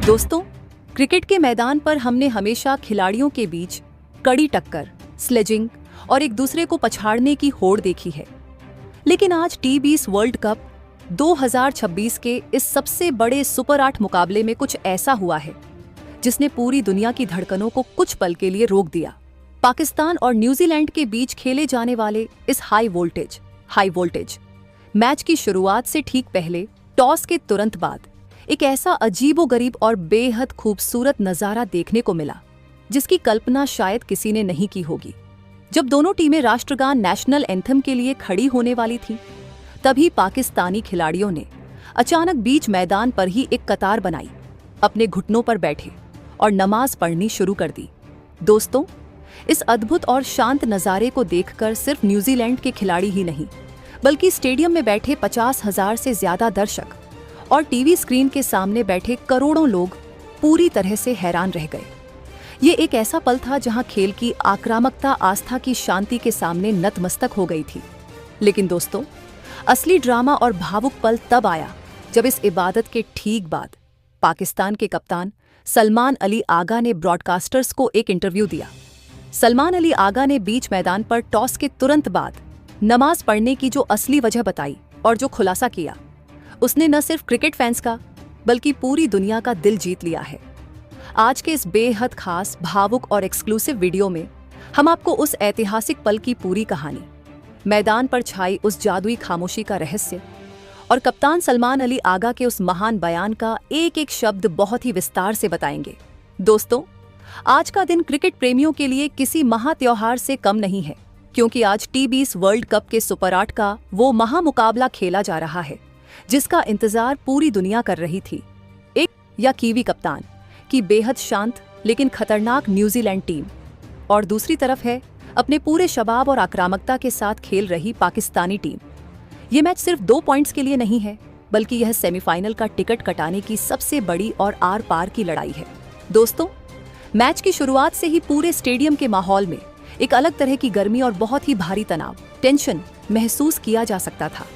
दोस्तों, क्रिकेट के मैदान पर हमने हमेशा खिलाड़ियों के बीच कड़ी टक्कर, स्लेजिंग और एक दूसरे को पछाड़ने की होड़ देखी है। लेकिन आज टी20 वर्ल्ड कप 2026 के इस सबसे बड़े सुपर 8 मुकाबले में कुछ ऐसा हुआ है जिसने पूरी दुनिया की धड़कनों को कुछ पल के लिए रोक दिया। पाकिस्तान और न्यूजीलैंड के बीच खेले जाने वाले इस हाई वोल्टेज मैच की शुरुआत से ठीक पहले टॉस के तुरंत बाद एक ऐसा अजीबोगरीब और बेहद खूबसूरत नजारा देखने को मिला जिसकी कल्पना शायद किसी ने नहीं की होगी। जब दोनों टीमें राष्ट्रगान नेशनल एंथम के लिए खड़ी होने वाली थीं, तभी पाकिस्तानी खिलाड़ियों ने अचानक बीच मैदान पर ही एक कतार बनाई, अपने घुटनों पर बैठे और नमाज पढ़नी शुरू कर दी। दोस्तों, इस अद्भुत और शांत नज़ारे को देखकर सिर्फ न्यूजीलैंड के खिलाड़ी ही नहीं, बल्कि स्टेडियम में बैठे 50,000 से ज्यादा दर्शक और टीवी स्क्रीन के सामने बैठे करोड़ों लोग पूरी तरह से हैरान रह गए। ये एक ऐसा पल था जहां खेल की आक्रामकता आस्था की शांति के सामने नतमस्तक हो गई थी। लेकिन दोस्तों, असली ड्रामा और भावुक पल तब आया जब इस इबादत के ठीक बाद पाकिस्तान के कप्तान सलमान अली आगा ने ब्रॉडकास्टर्स को एक इंटरव्यू दिया। सलमान अली आगा ने बीच मैदान पर टॉस के तुरंत बाद नमाज पढ़ने की जो असली वजह बताई और जो खुलासा किया, उसने न सिर्फ क्रिकेट फैंस का बल्कि पूरी दुनिया का दिल जीत लिया है। आज के इस बेहद खास, भावुक और एक्सक्लूसिव वीडियो में हम आपको उस ऐतिहासिक पल की पूरी कहानी, मैदान पर छाई उस जादुई खामोशी का रहस्य और कप्तान सलमान अली आगा के उस महान बयान का एक एक शब्द बहुत ही विस्तार से बताएंगे। दोस्तों, आज का दिन क्रिकेट प्रेमियों के लिए किसी महा त्योहार से कम नहीं है, क्योंकि आज टी20 वर्ल्ड कप के सुपर 8 का वो महामुकाबला खेला जा रहा है जिसका इंतजार पूरी दुनिया कर रही थी। एक या कीवी कप्तान की बेहद शांत लेकिन खतरनाक न्यूजीलैंड टीम, और दूसरी तरफ है अपने पूरे शबाब और आक्रामकता के साथ खेल रही पाकिस्तानी टीम। ये मैच सिर्फ 2 पॉइंट्स के लिए नहीं है, बल्कि यह सेमीफाइनल का टिकट कटाने की सबसे बड़ी और आर पार की लड़ाई है। दोस्तों, मैच की शुरुआत से ही पूरे स्टेडियम के माहौल में एक अलग तरह की गर्मी और बहुत ही भारी तनाव, टेंशन महसूस किया जा सकता था।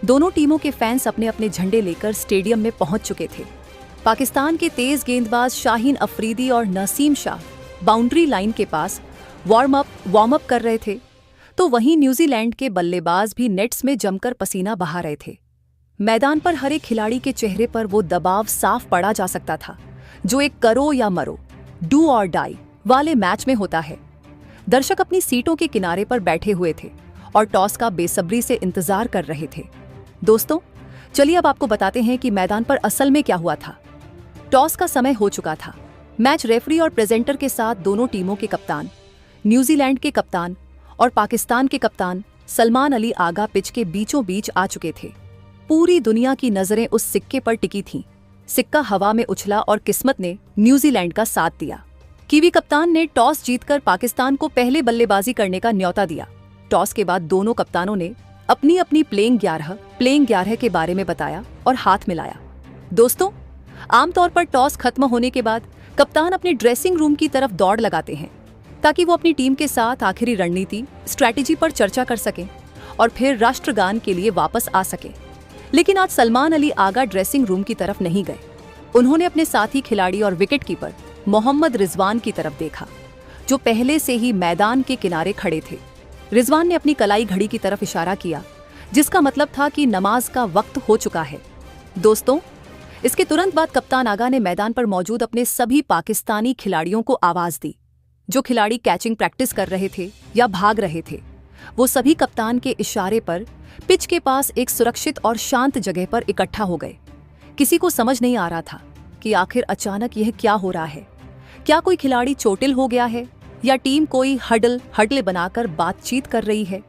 दोनों टीमों के फैंस अपने अपने झंडे लेकर स्टेडियम में पहुंच चुके थे। पाकिस्तान के तेज गेंदबाज शाहीन अफरीदी और नसीम शाह बाउंड्री लाइन के पास वार्म अप कर रहे थे, तो वहीं न्यूजीलैंड के बल्लेबाज भी नेट्स में जमकर पसीना बहा रहे थे। मैदान पर हर एक खिलाड़ी के चेहरे पर वो दबाव साफ पड़ा जा सकता था जो एक करो या मरो, डू और डाई वाले मैच में होता है। दर्शक अपनी सीटों के किनारे पर बैठे हुए थे और टॉस का बेसब्री से इंतजार कर रहे थे। दोस्तों, चलिए अब आपको बताते हैं कि मैदान पर असल में क्या हुआ था। टॉस का समय हो चुका था। मैच रेफरी और प्रेजेंटर के साथ दोनों टीमों के कप्तान, न्यूजीलैंड के कप्तान और पाकिस्तान के कप्तान सलमान अली आगा पिच के बीचों बीच आ चुके थे। पूरी दुनिया की नजरें उस सिक्के पर टिकी थीं। सिक्का हवा में उछला और किस्मत ने न्यूजीलैंड का साथ दिया। कीवी कप्तान ने टॉस जीतकर पाकिस्तान को पहले बल्लेबाजी करने का न्योता दिया। टॉस के बाद दोनों कप्तानों ने अपनी अपनी प्लेइंग 11 के बारे में बताया और हाथ मिलाया। दोस्तों, आमतौर पर टॉस खत्म होने के बाद कप्तान अपने ड्रेसिंग रूम की तरफ दौड़ लगाते हैं ताकि वो अपनी टीम के साथ आखिरी रणनीति, स्ट्रैटेजी पर चर्चा कर सकें और फिर राष्ट्रगान के लिए वापस आ सकें। लेकिन आज सलमान अली आगा ड्रेसिंग रूम की तरफ नहीं गए। उन्होंने अपने साथी खिलाड़ी और विकेट कीपर मोहम्मद रिजवान की तरफ देखा, जो पहले से ही मैदान के किनारे खड़े थे। रिजवान ने अपनी कलाई घड़ी की तरफ इशारा किया, जिसका मतलब था कि नमाज का वक्त हो चुका है। दोस्तों, इसके तुरंत बाद कप्तान आगा ने मैदान पर मौजूद अपने सभी पाकिस्तानी खिलाड़ियों को आवाज दी। जो खिलाड़ी कैचिंग प्रैक्टिस कर रहे थे या भाग रहे थे, वो सभी कप्तान के इशारे पर पिच के पास एक सुरक्षित और शांत जगह पर इकट्ठा हो गए। किसी को समझ नहीं आ रहा था कि आखिर अचानक यह क्या हो रहा है। क्या कोई खिलाड़ी चोटिल हो गया है या टीम कोई हडल बनाकर बातचीत कर रही है।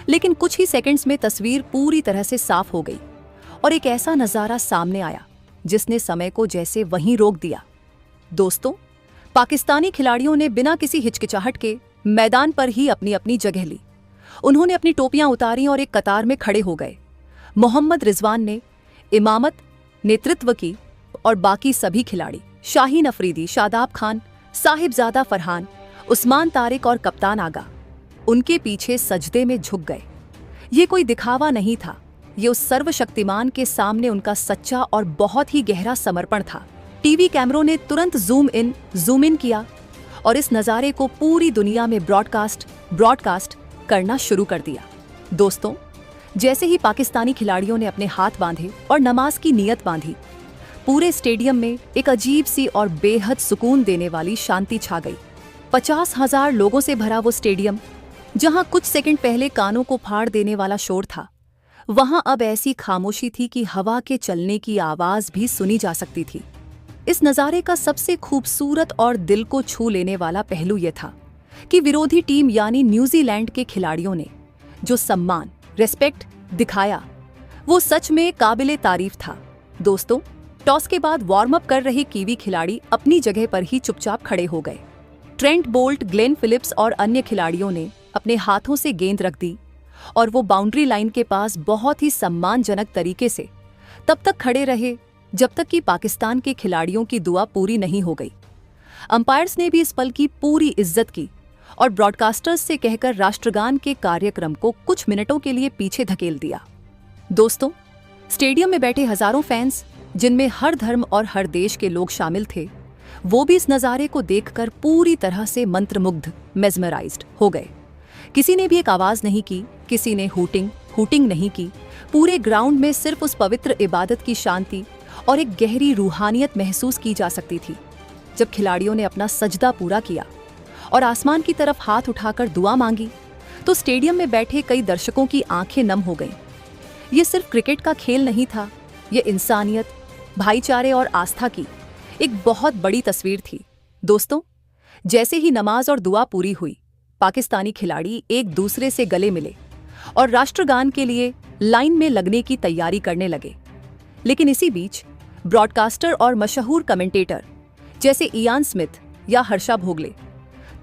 लेकिन कुछ ही सेकंड्स में तस्वीर पूरी तरह से साफ हो गई और एक ऐसा नजारा सामने आया जिसने समय को जैसे वहीं रोक दिया। दोस्तों, पाकिस्तानी खिलाड़ियों ने बिना किसी हिचकिचाहट के मैदान पर ही अपनी अपनी जगह ली। उन्होंने अपनी टोपियां उतारी और एक कतार में खड़े हो गए। मोहम्मद रिजवान ने इमामत, नेतृत्व की और बाकी सभी खिलाड़ी शाहीन अफरीदी, शादाब खान, साहिबजादा फरहान, उस्मान तारिक और कप्तान आगा उनके पीछे सजदे में झुक गए। ये कोई दिखावा नहीं था, ये उस सर्वशक्तिमान के सामने उनका सच्चा और बहुत ही गहरा समर्पण था। टीवी कैमरों ने तुरंत जूम इन किया और इस नज़ारे को पूरी दुनिया में ब्रॉडकास्ट करना शुरू कर दिया। दोस्तों, जैसे ही पाकिस्तानी खिलाड़ियों ने अपने हाथ बांधे और नमाज की नीयत बांधी, पूरे स्टेडियम में एक अजीब सी और बेहद सुकून देने वाली शांति छा गई। 50,000 लोगों से भरा वो स्टेडियम, जहां कुछ सेकंड पहले कानों को फाड़ देने वाला शोर था, वहां अब ऐसी खामोशी थी कि हवा के चलने की आवाज भी सुनी जा सकती थी। इस नज़ारे का सबसे खूबसूरत और दिल को छू लेने वाला पहलू यह था कि विरोधी टीम यानी न्यूजीलैंड के खिलाड़ियों ने जो सम्मान, रेस्पेक्ट दिखाया, वो सच में काबिले तारीफ था। दोस्तों, टॉस के बाद वार्म अप कर रहे कीवी खिलाड़ी अपनी जगह पर ही चुपचाप खड़े हो गए। ट्रेंट बोल्ट, ग्लेन फिलिप्स और अन्य खिलाड़ियों ने अपने हाथों से गेंद रख दी और वो बाउंड्री लाइन के पास बहुत ही सम्मानजनक तरीके से तब तक खड़े रहे जब तक कि पाकिस्तान के खिलाड़ियों की दुआ पूरी नहीं हो गई। अंपायर्स ने भी इस पल की पूरी इज्जत की और ब्रॉडकास्टर्स से कहकर राष्ट्रगान के कार्यक्रम को कुछ मिनटों के लिए पीछे धकेल दिया। दोस्तों, स्टेडियम में बैठे हजारों फैंस, जिनमें हर धर्म और हर देश के लोग शामिल थे, वो भी इस नज़ारे को देखकर पूरी तरह से मंत्रमुग्ध, मेस्मराइज्ड हो गए। किसी ने भी एक आवाज नहीं की, किसी ने हूटिंग नहीं की। पूरे ग्राउंड में सिर्फ उस पवित्र इबादत की शांति और एक गहरी रूहानियत महसूस की जा सकती थी। जब खिलाड़ियों ने अपना सजदा पूरा किया और आसमान की तरफ हाथ उठाकर दुआ मांगी, तो स्टेडियम में बैठे कई दर्शकों की आंखें नम हो गईं। ये सिर्फ क्रिकेट का खेल नहीं था, ये इंसानियत, भाईचारे और आस्था की एक बहुत बड़ी तस्वीर थी। दोस्तों, जैसे ही नमाज और दुआ पूरी हुई, पाकिस्तानी खिलाड़ी एक दूसरे से गले मिले और राष्ट्रगान के लिए लाइन में लगने की तैयारी करने लगे। लेकिन इसी बीच ब्रॉडकास्टर और मशहूर कमेंटेटर जैसे इयान स्मिथ या हर्षा भोगले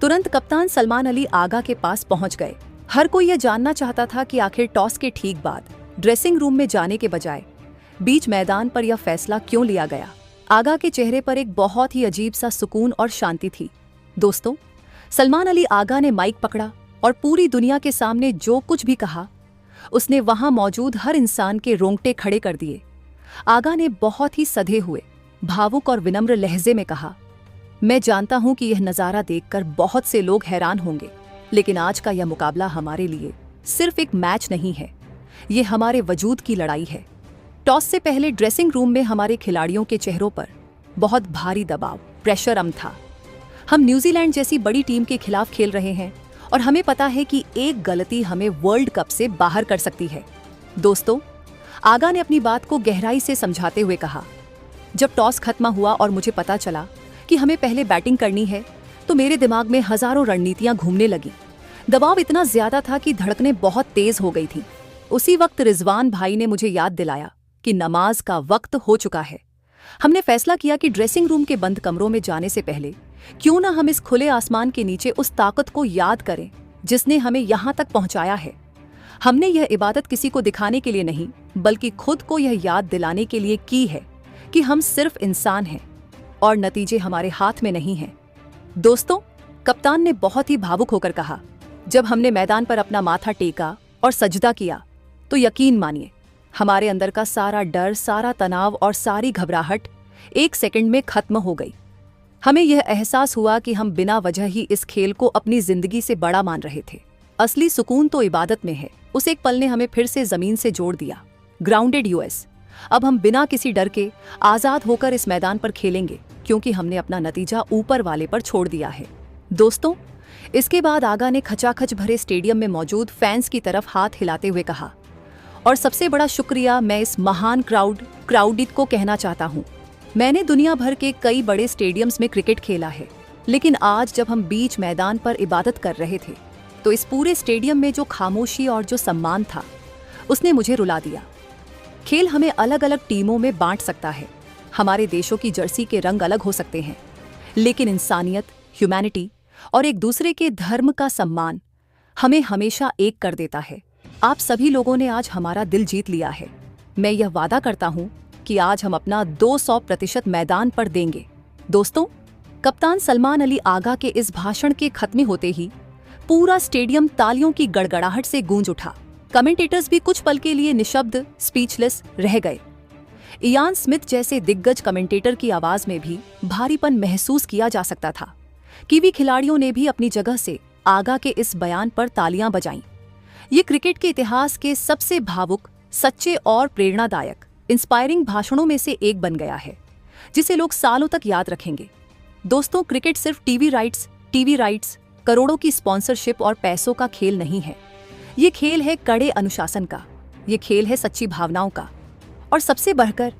तुरंत कप्तान सलमान अली आगा के पास पहुंच गए। हर कोई यह जानना चाहता था कि आखिर टॉस के ठीक बाद ड्रेसिंग रूम में जाने के बजाय बीच मैदान पर यह फैसला क्यों लिया गया। आगा के चेहरे पर एक बहुत ही अजीब सा सुकून और शांति थी। दोस्तों, सलमान अली आगा ने माइक पकड़ा और पूरी दुनिया के सामने जो कुछ भी कहा, उसने वहां मौजूद हर इंसान के रोंगटे खड़े कर दिए। आगा ने बहुत ही सधे हुए, भावुक और विनम्र लहजे में कहा, मैं जानता हूं कि यह नज़ारा देखकर बहुत से लोग हैरान होंगे, लेकिन आज का यह मुकाबला हमारे लिए सिर्फ एक मैच नहीं है, ये हमारे वजूद की लड़ाई है। टॉस से पहले ड्रेसिंग रूम में हमारे खिलाड़ियों के चेहरों पर बहुत भारी दबाव, प्रेशर था। हम न्यूजीलैंड जैसी बड़ी टीम के खिलाफ खेल रहे हैं और हमें पता है कि एक गलती हमें वर्ल्ड कप से बाहर कर सकती है। दोस्तों, आगा ने अपनी बात को गहराई से समझाते हुए कहा, जब टॉस खत्म हुआ और मुझे पता चला कि हमें पहले बैटिंग करनी है, तो मेरे दिमाग में हजारों रणनीतियां घूमने लगी। दबाव इतना ज्यादा था कि धड़कनें बहुत तेज हो गई थीं। उसी वक्त रिजवान भाई ने मुझे याद दिलाया कि नमाज का वक्त हो चुका है। हमने फैसला किया कि ड्रेसिंग रूम के बंद कमरों में जाने से पहले क्यों ना हम इस खुले आसमान के नीचे उस ताकत को याद करें जिसने हमें यहाँ तक पहुँचाया है। हमने यह इबादत किसी को दिखाने के लिए नहीं, बल्कि खुद को यह याद दिलाने के लिए की है कि हम सिर्फ इंसान हैं और नतीजे हमारे हाथ में नहीं हैं। दोस्तों, कप्तान ने बहुत ही भावुक होकर कहा, जब हमने मैदान पर अपना माथा टेका और सजदा किया, तो यकीन मानिए हमारे अंदर का सारा डर, सारा तनाव और सारी घबराहट एक सेकंड में खत्म हो गई। हमें यह एहसास हुआ कि हम बिना वजह ही इस खेल को अपनी जिंदगी से बड़ा मान रहे थे। असली सुकून तो इबादत में है। उस एक पल ने हमें फिर से जमीन से जोड़ दिया। ग्राउंडेड यूएस, अब हम बिना किसी डर के आजाद होकर इस मैदान पर खेलेंगे, क्योंकि हमने अपना नतीजा ऊपर वाले पर छोड़ दिया है। दोस्तों, इसके बाद आगा ने खचाखच भरे स्टेडियम में मौजूद फैंस की तरफ हाथ हिलाते हुए कहा, और सबसे बड़ा शुक्रिया मैं इस महान क्राउडिट को कहना चाहता हूँ। मैंने दुनिया भर के कई बड़े स्टेडियम्स में क्रिकेट खेला है, लेकिन आज जब हम बीच मैदान पर इबादत कर रहे थे, तो इस पूरे स्टेडियम में जो खामोशी और जो सम्मान था, उसने मुझे रुला दिया। खेल हमें अलग अलग टीमों में बांट सकता है, हमारे देशों की जर्सी के रंग अलग हो सकते हैं, लेकिन इंसानियत, ह्यूमैनिटी और एक दूसरे के धर्म का सम्मान हमें हमेशा एक कर देता है। आप सभी लोगों ने आज हमारा दिल जीत लिया है। मैं यह वादा करता हूं कि आज हम अपना 200% मैदान पर देंगे। दोस्तों, कप्तान सलमान अली आगा के इस भाषण के खत्म होते ही पूरा स्टेडियम तालियों की गड़गड़ाहट से गूंज उठा। कमेंटेटर्स भी कुछ पल के लिए निशब्द, स्पीचलेस रह गए। इयान स्मिथ जैसे दिग्गज कमेंटेटर की आवाज में भी भारीपन महसूस किया जा सकता था। कीवी खिलाड़ियों ने भी अपनी जगह से आगा के इस बयान पर तालियां बजाईं। ये क्रिकेट के इतिहास के सबसे भावुक, सच्चे और प्रेरणादायक, इंस्पायरिंग भाषणों में से एक बन गया है, जिसे लोग सालों तक याद रखेंगे। दोस्तों, क्रिकेट सिर्फ टीवी राइट्स, करोड़ों की स्पॉन्सरशिप और पैसों का खेल नहीं है। ये खेल है कड़े अनुशासन का, ये खेल है सच्ची भावनाओं का, और सबसे बढ़कर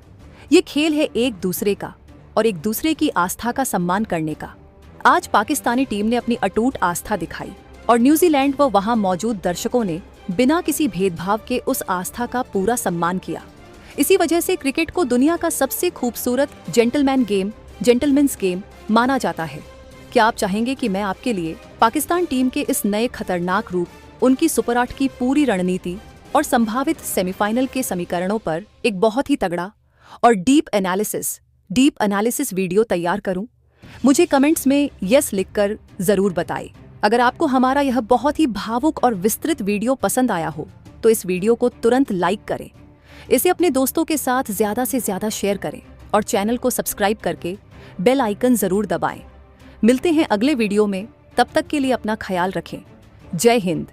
ये खेल है एक दूसरे का और एक दूसरे की आस्था का सम्मान करने का। आज पाकिस्तानी टीम ने अपनी अटूट आस्था दिखाई और न्यूजीलैंड व वहां मौजूद दर्शकों ने बिना किसी भेदभाव के उस आस्था का पूरा सम्मान किया। इसी वजह से क्रिकेट को दुनिया का सबसे खूबसूरत जेंटलमैन्स गेम माना जाता है। क्या आप चाहेंगे कि मैं आपके लिए पाकिस्तान टीम के इस नए खतरनाक रूप, उनकी सुपर 8 की पूरी रणनीति और संभावित सेमीफाइनल के समीकरणों पर एक बहुत ही तगड़ा और डीप एनालिसिस वीडियो तैयार करूं? मुझे कमेंट्स में यस लिखकर जरूर बताएं। अगर आपको हमारा यह बहुत ही भावुक और विस्तृत वीडियो पसंद आया हो तो इस वीडियो को तुरंत लाइक करें, इसे अपने दोस्तों के साथ ज्यादा से ज्यादा शेयर करें और चैनल को सब्सक्राइब करके बेल आइकन जरूर दबाएं। मिलते हैं अगले वीडियो में, तब तक के लिए अपना ख्याल रखें। जय हिंद।